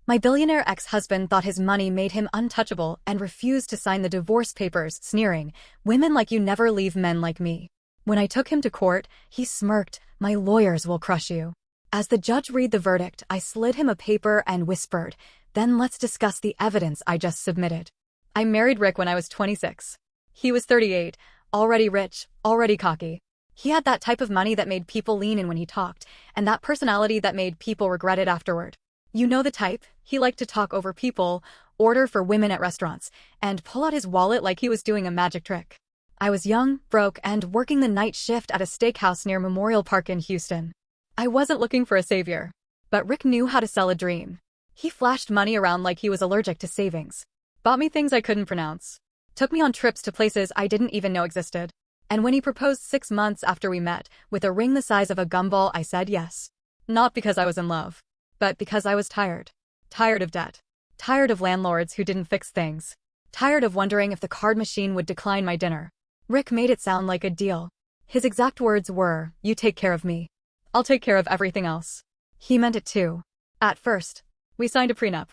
My billionaire ex-husband thought his money made him untouchable and refused to sign the divorce papers, sneering, "Women like you never leave men like me." When I took him to court, he smirked, "My lawyers will crush you." As the judge read the verdict, I slid him a paper and whispered, "Then let's discuss the evidence I just submitted." I married Rick when I was 26. He was 38, already rich, already cocky. He had that type of money that made people lean in when he talked, and that personality that made people regret it afterward. You know the type. He liked to talk over people, order for women at restaurants, and pull out his wallet like he was doing a magic trick. I was young, broke, and working the night shift at a steakhouse near Memorial Park in Houston. I wasn't looking for a savior. But Rick knew how to sell a dream. He flashed money around like he was allergic to savings. Bought me things I couldn't pronounce. Took me on trips to places I didn't even know existed. And when he proposed 6 months after we met, with a ring the size of a gumball, I said yes. Not because I was in love, but because I was tired. Tired of debt. Tired of landlords who didn't fix things. Tired of wondering if the card machine would decline my dinner. Rick made it sound like a deal. His exact words were, "You take care of me. I'll take care of everything else." He meant it too. At first, we signed a prenup.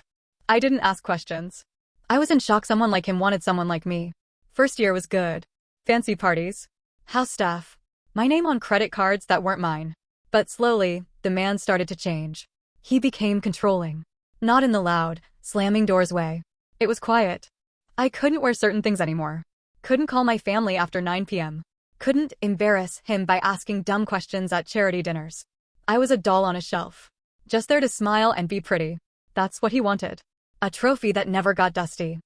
I didn't ask questions. I was in shock someone like him wanted someone like me. First year was good. Fancy parties. House staff. My name on credit cards that weren't mine. But slowly, the man started to change. He became controlling. Not in the loud, slamming doors way. It was quiet. I couldn't wear certain things anymore. Couldn't call my family after 9 p.m. Couldn't embarrass him by asking dumb questions at charity dinners. I was a doll on a shelf. Just there to smile and be pretty. That's what he wanted. A trophy that never got dusty.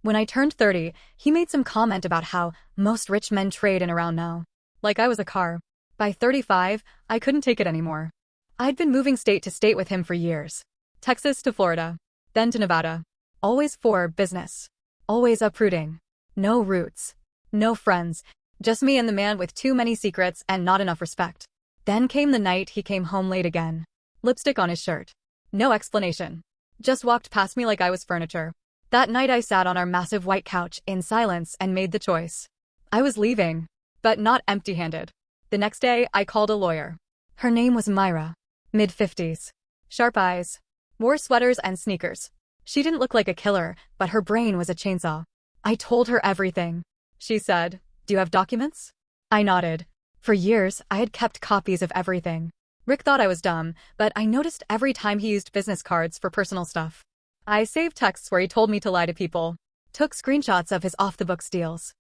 When I turned 30, he made some comment about how most rich men trade in around now. Like I was a car. By 35, I couldn't take it anymore. I'd been moving state to state with him for years. Texas to Florida. Then to Nevada. Always for business. Always uprooting. No roots. No friends. Just me and the man with too many secrets and not enough respect. Then came the night he came home late again. Lipstick on his shirt. No explanation. Just walked past me like I was furniture. That night I sat on our massive white couch in silence and made the choice. I was leaving, but not empty-handed. The next day, I called a lawyer. Her name was Myra. Mid-50s. Sharp eyes. Wore sweaters and sneakers. She didn't look like a killer, but her brain was a chainsaw. I told her everything. She said, "Do you have documents?" I nodded. For years, I had kept copies of everything. Rick thought I was dumb, but I noticed every time he used business cards for personal stuff. I saved texts where he told me to lie to people. Took screenshots of his off-the-books deals.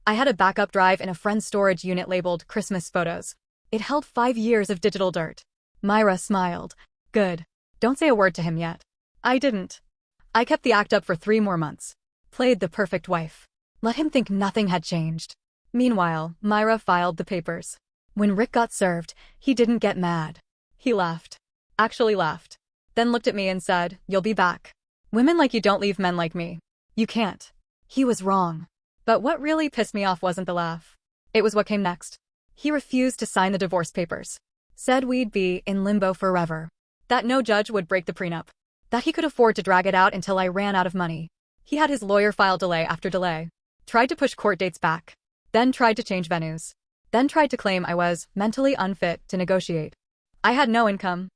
I had a backup drive in a friend's storage unit labeled Christmas photos. It held 5 years of digital dirt. Myra smiled. Good. Don't say a word to him yet. I didn't. I kept the act up for 3 more months. Played the perfect wife. Let him think nothing had changed. Meanwhile, Myra filed the papers. When Rick got served, he didn't get mad. He laughed. Actually laughed. Then looked at me and said, "You'll be back. Women like you don't leave men like me. You can't." He was wrong. But what really pissed me off wasn't the laugh. It was what came next. He refused to sign the divorce papers. Said we'd be in limbo forever. That no judge would break the prenup. That he could afford to drag it out until I ran out of money. He had his lawyer file delay after delay. Tried to push court dates back. Then tried to change venues. Then tried to claim I was mentally unfit to negotiate. I had no income.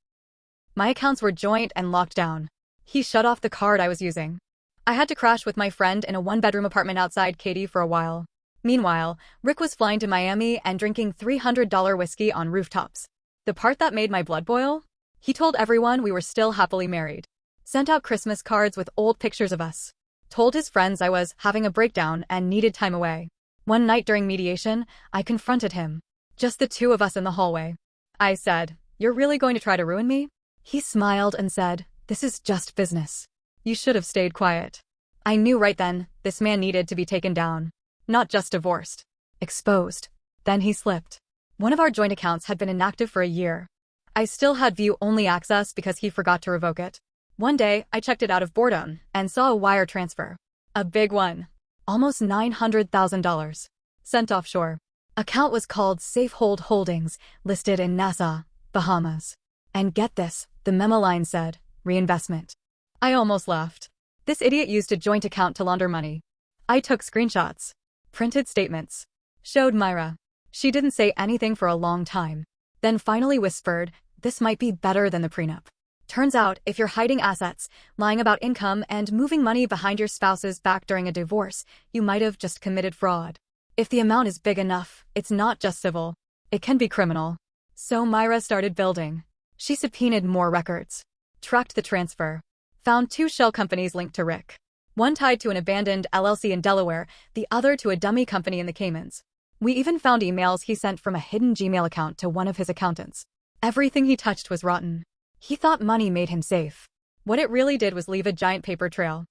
My accounts were joint and locked down. He shut off the card I was using. I had to crash with my friend in a 1-bedroom apartment outside Katy for a while. Meanwhile, Rick was flying to Miami and drinking $300 whiskey on rooftops. The part that made my blood boil? He told everyone we were still happily married. Sent out Christmas cards with old pictures of us. Told his friends I was having a breakdown and needed time away. One night during mediation, I confronted him. Just the 2 of us in the hallway. I said, "You're really going to try to ruin me?" He smiled and said, "This is just business. You should have stayed quiet." I knew right then, this man needed to be taken down. Not just divorced. Exposed. Then he slipped. One of our joint accounts had been inactive for a year. I still had view-only access because he forgot to revoke it. One day, I checked it out of boredom and saw a wire transfer. A big one. Almost $900,000. Sent offshore. Account was called Safehold Holdings, listed in Nassau, Bahamas. And get this, the memo line said, reinvestment. I almost laughed. This idiot used a joint account to launder money. I took screenshots. Printed statements. Showed Myra. She didn't say anything for a long time. Then finally whispered, "This might be better than the prenup." Turns out, if you're hiding assets, lying about income, and moving money behind your spouse's back during a divorce, you might have just committed fraud. If the amount is big enough, it's not just civil. It can be criminal. So Myra started building. She subpoenaed more records, tracked the transfer, found 2 shell companies linked to Rick. One tied to an abandoned LLC in Delaware, the other to a dummy company in the Caymans. We even found emails he sent from a hidden Gmail account to one of his accountants. Everything he touched was rotten. He thought money made him safe. What it really did was leave a giant paper trail.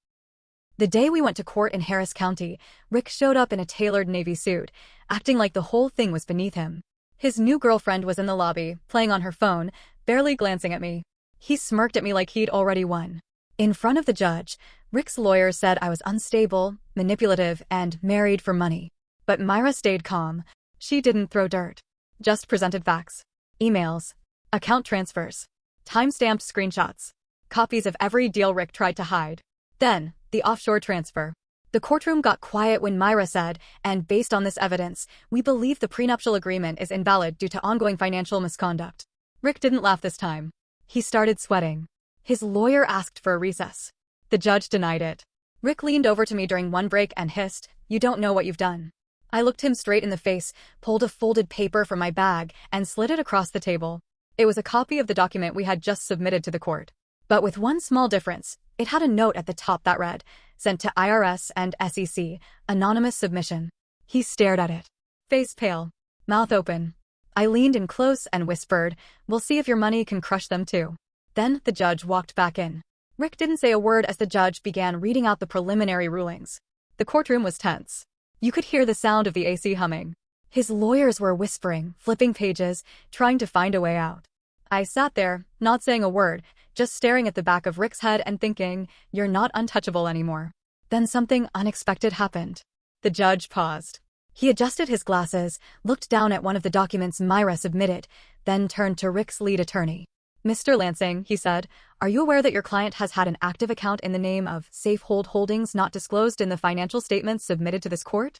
The day we went to court in Harris County, Rick showed up in a tailored Navy suit, acting like the whole thing was beneath him. His new girlfriend was in the lobby, playing on her phone, barely glancing at me. He smirked at me like he'd already won. In front of the judge, Rick's lawyer said I was unstable, manipulative, and married for money. But Myra stayed calm. She didn't throw dirt. Just presented facts. Emails. Account transfers. Time-stamped screenshots. Copies of every deal Rick tried to hide. Then, the offshore transfer. The courtroom got quiet when Myra said, and based on this evidence, we believe the prenuptial agreement is invalid due to ongoing financial misconduct. Rick didn't laugh this time. He started sweating. His lawyer asked for a recess. The judge denied it. Rick leaned over to me during one break and hissed, "You don't know what you've done." I looked him straight in the face, pulled a folded paper from my bag, and slid it across the table. It was a copy of the document we had just submitted to the court. But with one small difference, it had a note at the top that read, "Sent to IRS and SEC, anonymous submission." He stared at it. Face pale, mouth open. I leaned in close and whispered, "We'll see if your money can crush them too." Then the judge walked back in. Rick didn't say a word as the judge began reading out the preliminary rulings. The courtroom was tense. You could hear the sound of the AC humming. His lawyers were whispering, flipping pages, trying to find a way out. I sat there, not saying a word, just staring at the back of Rick's head and thinking, "You're not untouchable anymore." Then something unexpected happened. The judge paused. He adjusted his glasses, looked down at one of the documents Myra submitted, then turned to Rick's lead attorney. "Mr. Lansing," he said, "are you aware that your client has had an active account in the name of Safehold Holdings not disclosed in the financial statements submitted to this court?"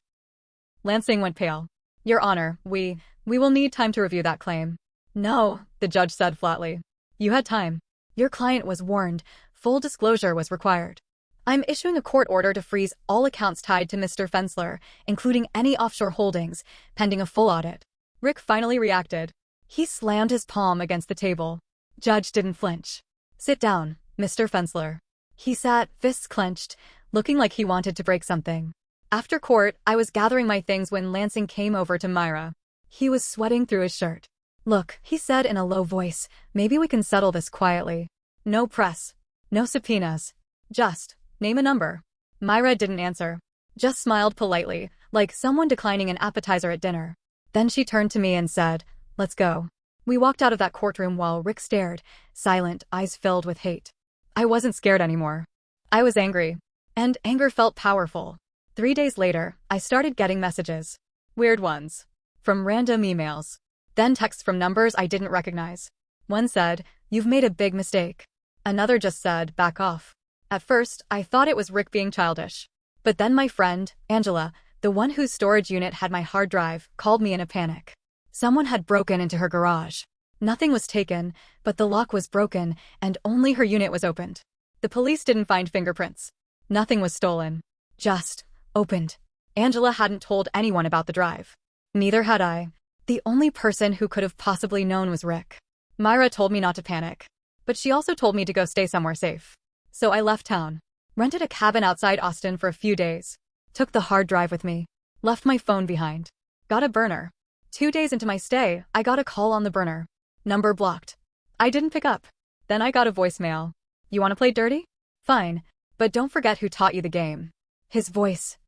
Lansing went pale. "Your Honor, we will need time to review that claim." "No," the judge said flatly. "You had time. Your client was warned. Full disclosure was required. I'm issuing a court order to freeze all accounts tied to Mr. Fensler, including any offshore holdings, pending a full audit." Rick finally reacted. He slammed his palm against the table. Judge didn't flinch. "Sit down, Mr. Fensler." He sat, fists clenched, looking like he wanted to break something. After court, I was gathering my things when Lansing came over to Myra. He was sweating through his shirt. "Look," he said in a low voice, "maybe we can settle this quietly. No press. No subpoenas. Just name a number." Myra didn't answer. Just smiled politely, like someone declining an appetizer at dinner. Then she turned to me and said, "Let's go." We walked out of that courtroom while Rick stared, silent, eyes filled with hate. I wasn't scared anymore. I was angry. And anger felt powerful. 3 days later, I started getting messages. Weird ones. From random emails. Then texts from numbers I didn't recognize. One said, "You've made a big mistake." Another just said, "Back off." At first, I thought it was Rick being childish. But then my friend, Angela, the one whose storage unit had my hard drive, called me in a panic. Someone had broken into her garage. Nothing was taken, but the lock was broken, and only her unit was opened. The police didn't find fingerprints. Nothing was stolen. Just opened. Angela hadn't told anyone about the drive. Neither had I. The only person who could have possibly known was Rick. Myra told me not to panic. But she also told me to go stay somewhere safe. So I left town. Rented a cabin outside Austin for a few days. Took the hard drive with me. Left my phone behind. Got a burner. 2 days into my stay, I got a call on the burner. Number blocked. I didn't pick up. Then I got a voicemail. "You want to play dirty? Fine. But don't forget who taught you the game." His voice.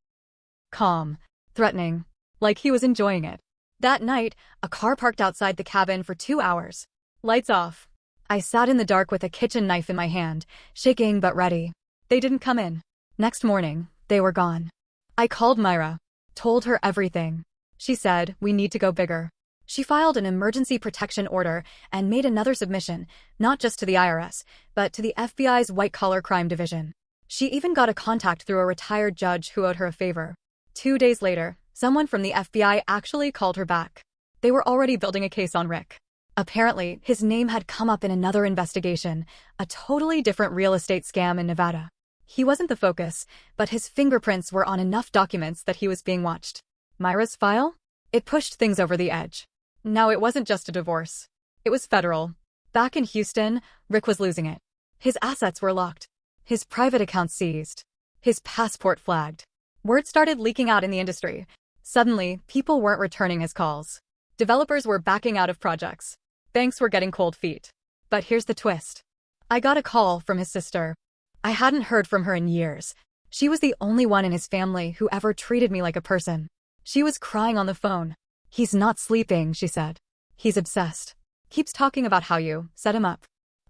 Calm. Threatening. Like he was enjoying it. That night, a car parked outside the cabin for 2 hours. Lights off. I sat in the dark with a kitchen knife in my hand, shaking but ready. They didn't come in. Next morning, they were gone. I called Myra. Told her everything. She said, "We need to go bigger." She filed an emergency protection order and made another submission, not just to the IRS, but to the FBI's white-collar crime division. She even got a contact through a retired judge who owed her a favor. 2 days later, someone from the FBI actually called her back. They were already building a case on Rick. Apparently, his name had come up in another investigation, a totally different real estate scam in Nevada. He wasn't the focus, but his fingerprints were on enough documents that he was being watched. Myra's file? It pushed things over the edge. Now it wasn't just a divorce. It was federal. Back in Houston, Rick was losing it. His assets were locked. His private accounts seized. His passport flagged. Word started leaking out in the industry. Suddenly, people weren't returning his calls. Developers were backing out of projects. Banks were getting cold feet. But here's the twist. I got a call from his sister. I hadn't heard from her in years. She was the only one in his family who ever treated me like a person. She was crying on the phone. "He's not sleeping," she said. "He's obsessed. Keeps talking about how you set him up.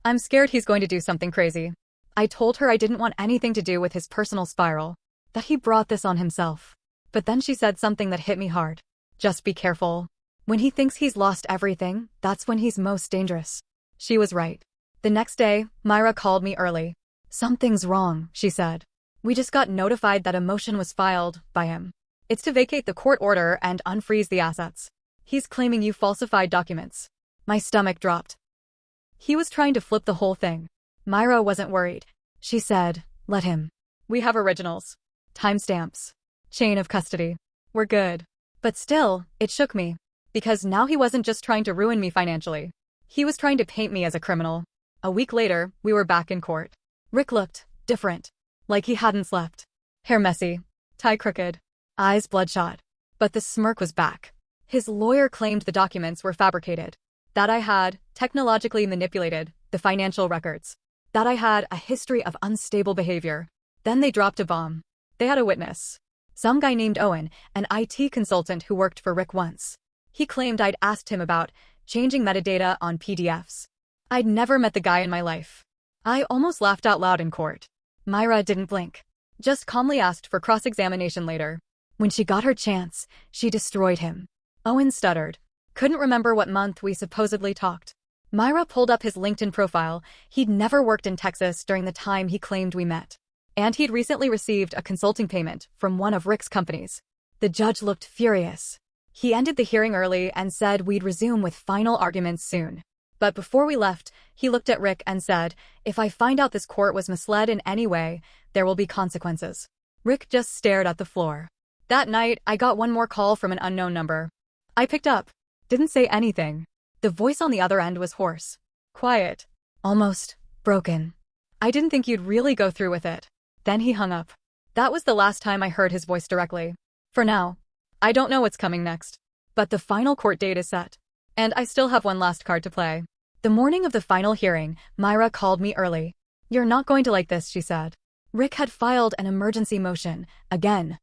I'm scared he's going to do something crazy." I told her I didn't want anything to do with his personal spiral, that he brought this on himself. But then she said something that hit me hard. "Just be careful. When he thinks he's lost everything, that's when he's most dangerous." She was right. The next day, Myra called me early. "Something's wrong," she said. "We just got notified that a motion was filed by him. It's to vacate the court order and unfreeze the assets. He's claiming you falsified documents." My stomach dropped. He was trying to flip the whole thing. Myra wasn't worried. She said, "Let him. We have originals. Timestamps. Chain of custody. We're good." But still, it shook me. Because now he wasn't just trying to ruin me financially. He was trying to paint me as a criminal. A week later, we were back in court. Rick looked different. Like he hadn't slept. Hair messy. Tie crooked. Eyes bloodshot. But the smirk was back. His lawyer claimed the documents were fabricated. That I had technologically manipulated the financial records. That I had a history of unstable behavior. Then they dropped a bomb. They had a witness. Some guy named Owen, an IT consultant who worked for Rick once. He claimed I'd asked him about changing metadata on PDFs. I'd never met the guy in my life. I almost laughed out loud in court. Myra didn't blink. Just calmly asked for cross-examination later. When she got her chance, she destroyed him. Owen stuttered. Couldn't remember what month we supposedly talked. Myra pulled up his LinkedIn profile. He'd never worked in Texas during the time he claimed we met. And he'd recently received a consulting payment from one of Rick's companies. The judge looked furious. He ended the hearing early and said we'd resume with final arguments soon. But before we left, he looked at Rick and said, "If I find out this court was misled in any way, there will be consequences." Rick just stared at the floor. That night, I got one more call from an unknown number. I picked up. Didn't say anything. The voice on the other end was hoarse. Quiet. Almost broken. "I didn't think you'd really go through with it." Then he hung up. That was the last time I heard his voice directly. For now. I don't know what's coming next. But the final court date is set. And I still have one last card to play. The morning of the final hearing, Myra called me early. "You're not going to like this," she said. Rick had filed an emergency motion, again.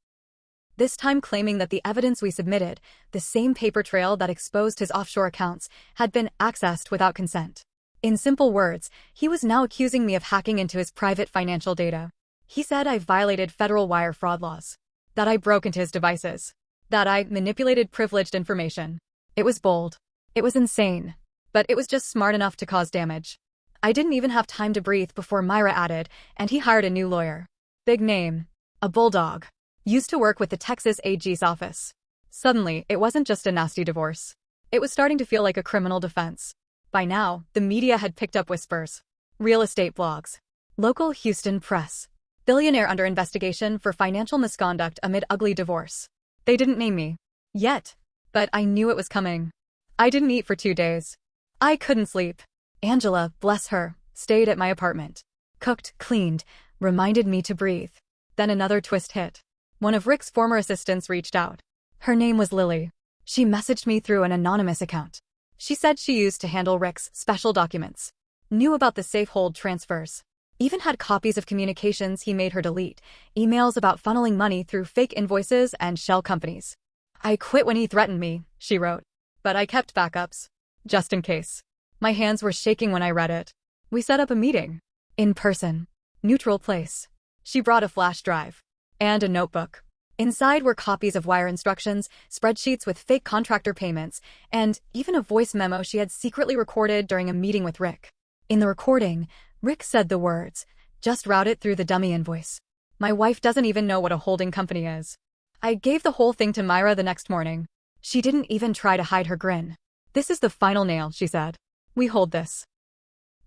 This time claiming that the evidence we submitted, the same paper trail that exposed his offshore accounts, had been accessed without consent. In simple words, he was now accusing me of hacking into his private financial data. He said I violated federal wire fraud laws. That I broke into his devices. That I manipulated privileged information. It was bold. It was insane. But it was just smart enough to cause damage. I didn't even have time to breathe before Myra added, and he hired a new lawyer. Big name. A bulldog. Used to work with the Texas AG's office. Suddenly, it wasn't just a nasty divorce. It was starting to feel like a criminal defense. By now, the media had picked up whispers. Real estate blogs. Local Houston press. Billionaire under investigation for financial misconduct amid ugly divorce. They didn't name me. Yet. But I knew it was coming. I didn't eat for 2 days. I couldn't sleep. Angela, bless her, stayed at my apartment. Cooked, cleaned, reminded me to breathe. Then another twist hit. One of Rick's former assistants reached out. Her name was Lily. She messaged me through an anonymous account. She said she used to handle Rick's special documents. Knew about the safe hold transfers. Even had copies of communications he made her delete, emails about funneling money through fake invoices and shell companies. "I quit when he threatened me," she wrote. "But I kept backups. Just in case." My hands were shaking when I read it. We set up a meeting. In person. Neutral place. She brought a flash drive. And a notebook. Inside were copies of wire instructions, spreadsheets with fake contractor payments, and even a voice memo she had secretly recorded during a meeting with Rick. In the recording, Rick said the words, "Just route it through the dummy invoice. My wife doesn't even know what a holding company is." I gave the whole thing to Myra the next morning. She didn't even try to hide her grin. "This is the final nail," she said. "We hold this.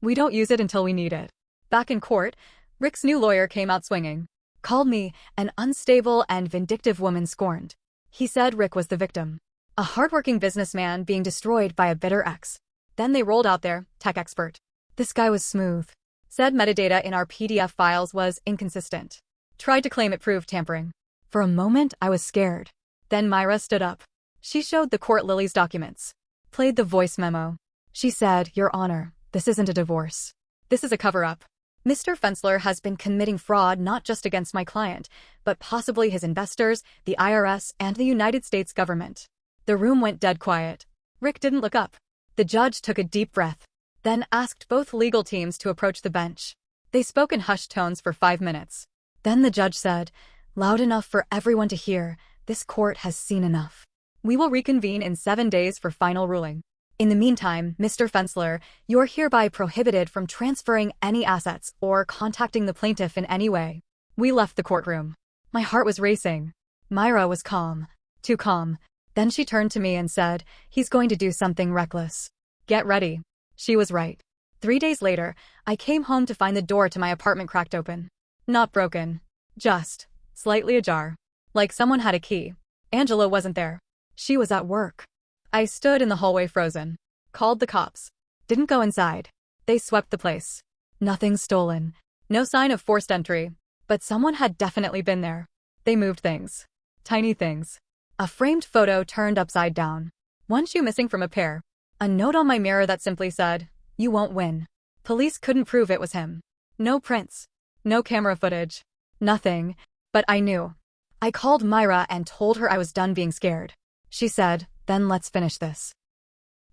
We don't use it until we need it." Back in court, Rick's new lawyer came out swinging. Called me an unstable and vindictive woman scorned. He said Rick was the victim, a hardworking businessman being destroyed by a bitter ex. Then they rolled out their tech expert. This guy was smooth. Said metadata in our PDF files was inconsistent. Tried to claim it proved tampering. For a moment, I was scared. Then Myra stood up. She showed the court Lily's documents. Played the voice memo. She said, "Your Honor, this isn't a divorce. This is a cover-up. Mr. Fensler has been committing fraud not just against my client, but possibly his investors, the IRS, and the United States government." The room went dead quiet. Rick didn't look up. The judge took a deep breath, then asked both legal teams to approach the bench. They spoke in hushed tones for 5 minutes. Then the judge said, loud enough for everyone to hear, "This court has seen enough. We will reconvene in 7 days for final ruling. In the meantime, Mr. Fensler, you are hereby prohibited from transferring any assets or contacting the plaintiff in any way." We left the courtroom. My heart was racing. Myra was calm. Too calm. Then she turned to me and said, "He's going to do something reckless. Get ready." She was right. 3 days later, I came home to find the door to my apartment cracked open. Not broken. Just slightly ajar. Like someone had a key. Angela wasn't there. She was at work. I stood in the hallway frozen. Called the cops. Didn't go inside. They swept the place. Nothing stolen. No sign of forced entry. But someone had definitely been there. They moved things. Tiny things. A framed photo turned upside down. One shoe missing from a pair. A note on my mirror that simply said, "You won't win." Police couldn't prove it was him. No prints. No camera footage. Nothing. But I knew. I called Myra and told her I was done being scared. She said, "Then let's finish this."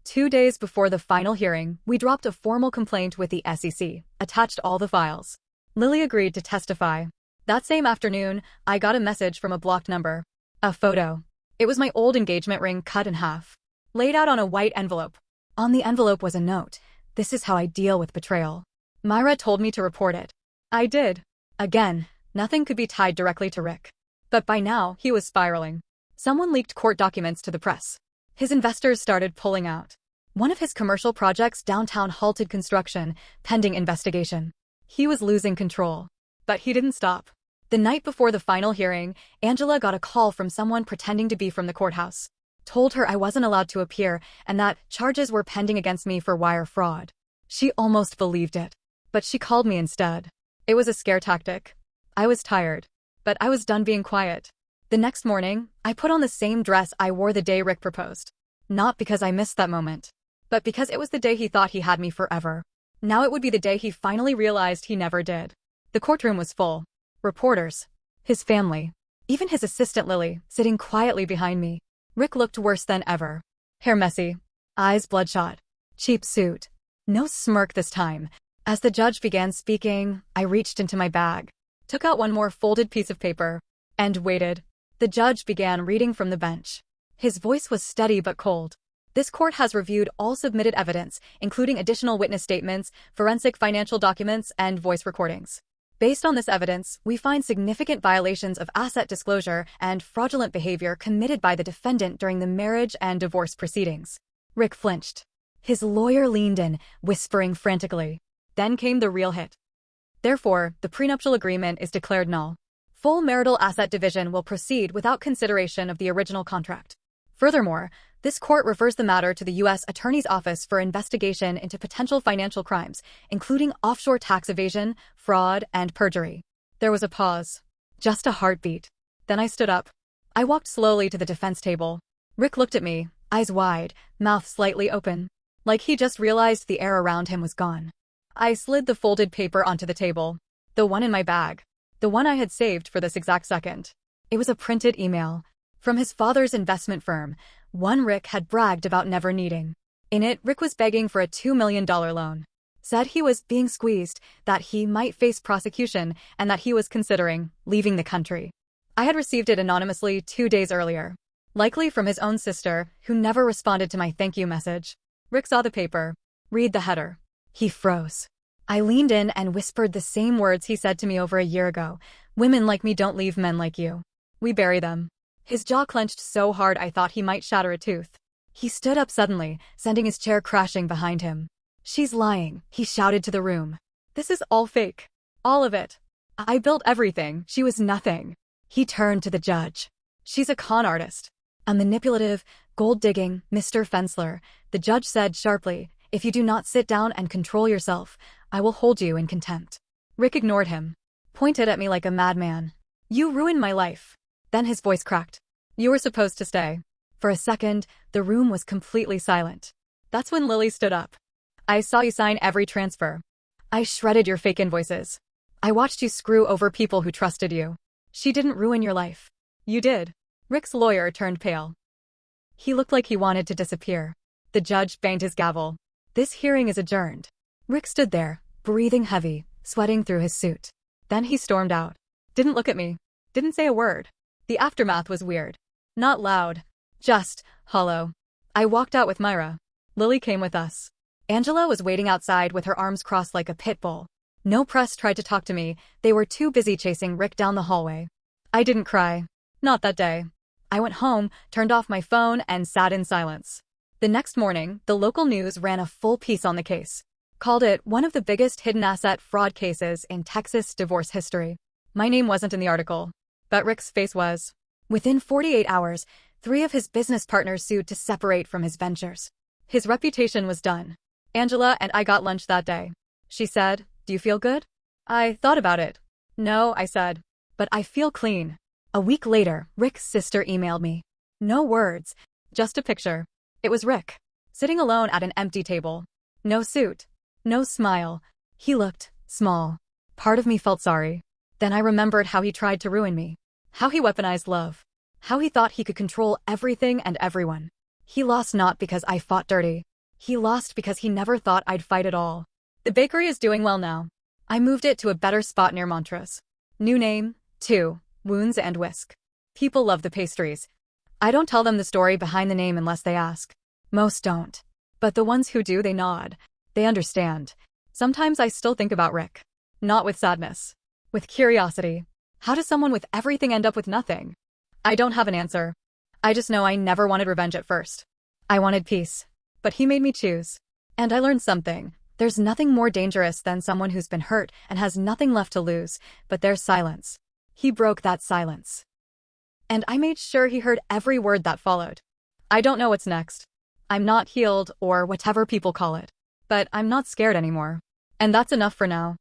2 days before the final hearing, we dropped a formal complaint with the SEC, attached all the files. Lily agreed to testify. That same afternoon, I got a message from a blocked number. A photo. It was my old engagement ring cut in half. Laid out on a white envelope. On the envelope was a note. "This is how I deal with betrayal." Myra told me to report it. I did. Again, nothing could be tied directly to Rick. But by now, he was spiraling. Someone leaked court documents to the press. His investors started pulling out. One of his commercial projects downtown halted construction, pending investigation. He was losing control. But he didn't stop. The night before the final hearing, Angela got a call from someone pretending to be from the courthouse. Told her I wasn't allowed to appear and that charges were pending against me for wire fraud. She almost believed it. But she called me instead. It was a scare tactic. I was tired. But I was done being quiet. The next morning, I put on the same dress I wore the day Rick proposed. Not because I missed that moment, but because it was the day he thought he had me forever. Now it would be the day he finally realized he never did. The courtroom was full. Reporters. His family. Even his assistant Lily, sitting quietly behind me. Rick looked worse than ever. Hair messy. Eyes bloodshot. Cheap suit. No smirk this time. As the judge began speaking, I reached into my bag. Took out one more folded piece of paper. And waited. The judge began reading from the bench. His voice was steady but cold. "This court has reviewed all submitted evidence, including additional witness statements, forensic financial documents, and voice recordings. Based on this evidence, we find significant violations of asset disclosure and fraudulent behavior committed by the defendant during the marriage and divorce proceedings." Rick flinched. His lawyer leaned in, whispering frantically. Then came the real hit. "Therefore, the prenuptial agreement is declared null. Full marital asset division will proceed without consideration of the original contract. Furthermore, this court refers the matter to the U.S. Attorney's Office for investigation into potential financial crimes, including offshore tax evasion, fraud, and perjury." There was a pause. Just a heartbeat. Then I stood up. I walked slowly to the defense table. Rick looked at me, eyes wide, mouth slightly open. Like he just realized the air around him was gone. I slid the folded paper onto the table. The one in my bag. The one I had saved for this exact second. It was a printed email. From his father's investment firm, one Rick had bragged about never needing. In it, Rick was begging for a $2 million loan. Said he was being squeezed, that he might face prosecution, and that he was considering leaving the country. I had received it anonymously 2 days earlier. Likely from his own sister, who never responded to my thank you message. Rick saw the paper. Read the header. He froze. I leaned in and whispered the same words he said to me over a year ago. "Women like me don't leave men like you. We bury them." His jaw clenched so hard I thought he might shatter a tooth. He stood up suddenly, sending his chair crashing behind him. She's lying, he shouted to the room. This is all fake. All of it. I built everything, she was nothing. He turned to the judge. She's a con artist. A manipulative, gold-digging Mr. Fensler, the judge said sharply, if you do not sit down and control yourself, I will hold you in contempt. Rick ignored him. Pointed at me like a madman. You ruined my life. Then his voice cracked. You were supposed to stay. For a second, the room was completely silent. That's when Lily stood up. I saw you sign every transfer. I shredded your fake invoices. I watched you screw over people who trusted you. She didn't ruin your life. You did. Rick's lawyer turned pale. He looked like he wanted to disappear. The judge banged his gavel. This hearing is adjourned. Rick stood there, breathing heavy, sweating through his suit. Then he stormed out. Didn't look at me. Didn't say a word. The aftermath was weird. Not loud. Just hollow. I walked out with Myra. Lily came with us. Angela was waiting outside with her arms crossed like a pit bull. No press tried to talk to me, they were too busy chasing Rick down the hallway. I didn't cry. Not that day. I went home, turned off my phone, and sat in silence. The next morning, the local news ran a full piece on the case. Called it one of the biggest hidden asset fraud cases in Texas divorce history. My name wasn't in the article, but Rick's face was. Within 48 hours, 3 of his business partners sued to separate from his ventures. His reputation was done. Angela and I got lunch that day. She said, do you feel good? I thought about it. No, I said. But I feel clean. A week later, Rick's sister emailed me. No words, just a picture. It was Rick, sitting alone at an empty table. No suit. No smile. He looked small. Part of me felt sorry. Then I remembered how he tried to ruin me. How he weaponized love. How he thought he could control everything and everyone. He lost not because I fought dirty. He lost because he never thought I'd fight at all. The bakery is doing well now. I moved it to a better spot near Montrose. New name, 2, Wounds and Whisk. People love the pastries. I don't tell them the story behind the name unless they ask. Most don't. But the ones who do, they nod. They understand. Sometimes I still think about Rick. Not with sadness. With curiosity. How does someone with everything end up with nothing? I don't have an answer. I just know I never wanted revenge at first. I wanted peace. But he made me choose. And I learned something. There's nothing more dangerous than someone who's been hurt and has nothing left to lose, but their silence. He broke that silence. And I made sure he heard every word that followed. I don't know what's next. I'm not healed, or whatever people call it. But I'm not scared anymore. And that's enough for now.